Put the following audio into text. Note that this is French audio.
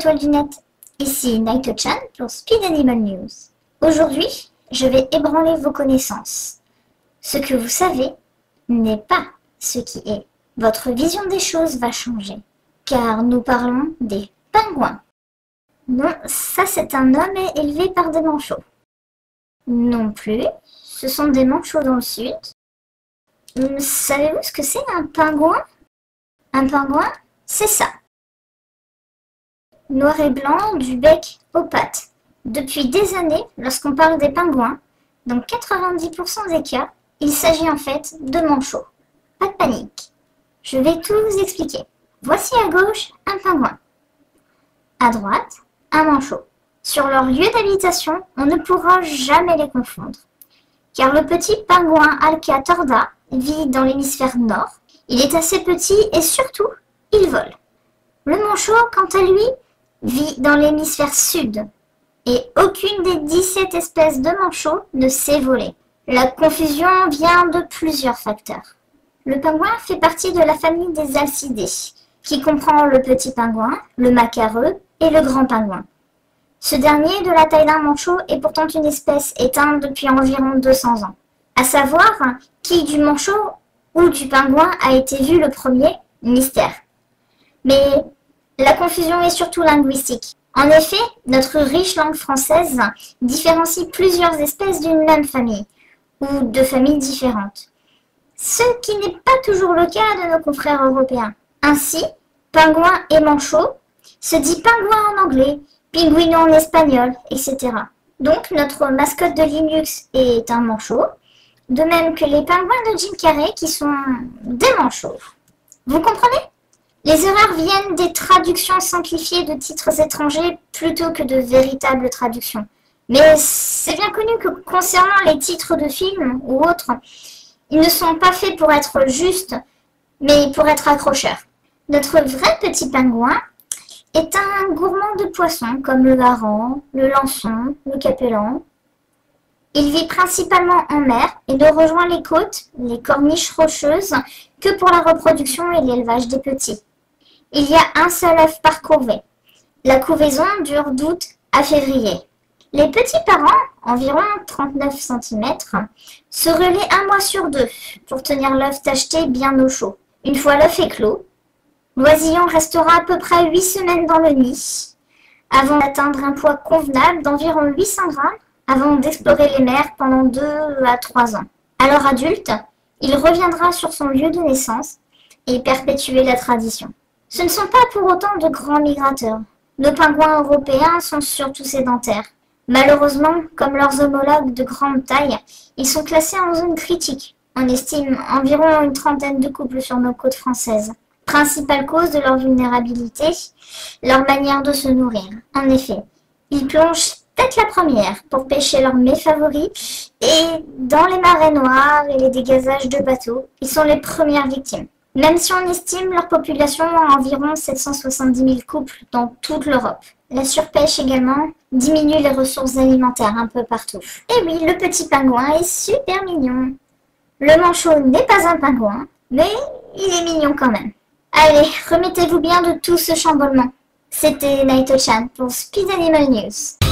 étoiles du net, ici Naito-chan pour Speed Animal News. Aujourd'hui, je vais ébranler vos connaissances. Ce que vous savez n'est pas ce qui est. Votre vision des choses va changer, car nous parlons des pingouins. Non, ça c'est un homme élevé par des manchots. Non plus, ce sont des manchots dans le sud. Savez-vous ce que c'est un pingouin? Un pingouin, c'est ça. Noir et blanc, du bec aux pattes. Depuis des années, lorsqu'on parle des pingouins, dans 90% des cas, il s'agit en fait de manchots. Pas de panique. Je vais tout vous expliquer. Voici à gauche un pingouin. À droite, un manchot. Sur leur lieu d'habitation, on ne pourra jamais les confondre. Car le petit pingouin Alca torda vit dans l'hémisphère nord. Il est assez petit et surtout, il vole. Le manchot, quant à lui, vit dans l'hémisphère sud. Et aucune des 17 espèces de manchots ne sait voler. La confusion vient de plusieurs facteurs. Le pingouin fait partie de la famille des alcidés, qui comprend le petit pingouin, le macareux et le grand pingouin. Ce dernier, de la taille d'un manchot, est pourtant une espèce éteinte depuis environ 200 ans. À savoir, qui du manchot ou du pingouin a été vu le premier? Mystère. Mais la confusion est surtout linguistique. En effet, notre riche langue française différencie plusieurs espèces d'une même famille, ou de familles différentes. Ce qui n'est pas toujours le cas de nos confrères européens. Ainsi, pingouin et manchot se dit pingouin en anglais, pingouino en espagnol, etc. Donc notre mascotte de Linux est un manchot, de même que les pingouins de Jim Carrey qui sont des manchots. Vous comprenez? Les erreurs viennent des traductions simplifiées de titres étrangers plutôt que de véritables traductions. Mais c'est bien connu que concernant les titres de films ou autres, ils ne sont pas faits pour être justes, mais pour être accrocheurs. Notre vrai petit pingouin est un gourmand de poissons comme le hareng, le lançon, le capellan. Il vit principalement en mer et ne rejoint les côtes, les corniches rocheuses, que pour la reproduction et l'élevage des petits. Il y a un seul œuf par couvée. La couvaison dure d'août à février. Les petits parents, environ 39 cm, se relaient un mois sur 2 pour tenir l'œuf tacheté bien au chaud. Une fois l'œuf éclos, l'oisillon restera à peu près 8 semaines dans le nid, avant d'atteindre un poids convenable d'environ 800 grammes, avant d'explorer les mers pendant 2 à 3 ans. À l'heure adulte, il reviendra sur son lieu de naissance et perpétuer la tradition. Ce ne sont pas pour autant de grands migrateurs. Nos pingouins européens sont surtout sédentaires. Malheureusement, comme leurs homologues de grande taille, ils sont classés en zone critique. On estime environ une trentaine de couples sur nos côtes françaises. Principale cause de leur vulnérabilité, leur manière de se nourrir. En effet, ils plongent tête la première pour pêcher leurs mets favoris et dans les marées noires et les dégazages de bateaux, ils sont les premières victimes. Même si on estime leur population à environ 770 000 couples dans toute l'Europe. La surpêche également diminue les ressources alimentaires un peu partout. Et oui, le petit pingouin est super mignon. Le manchot n'est pas un pingouin, mais il est mignon quand même. Allez, remettez-vous bien de tout ce chamboulement. C'était Naito-chan pour Speed Animal News.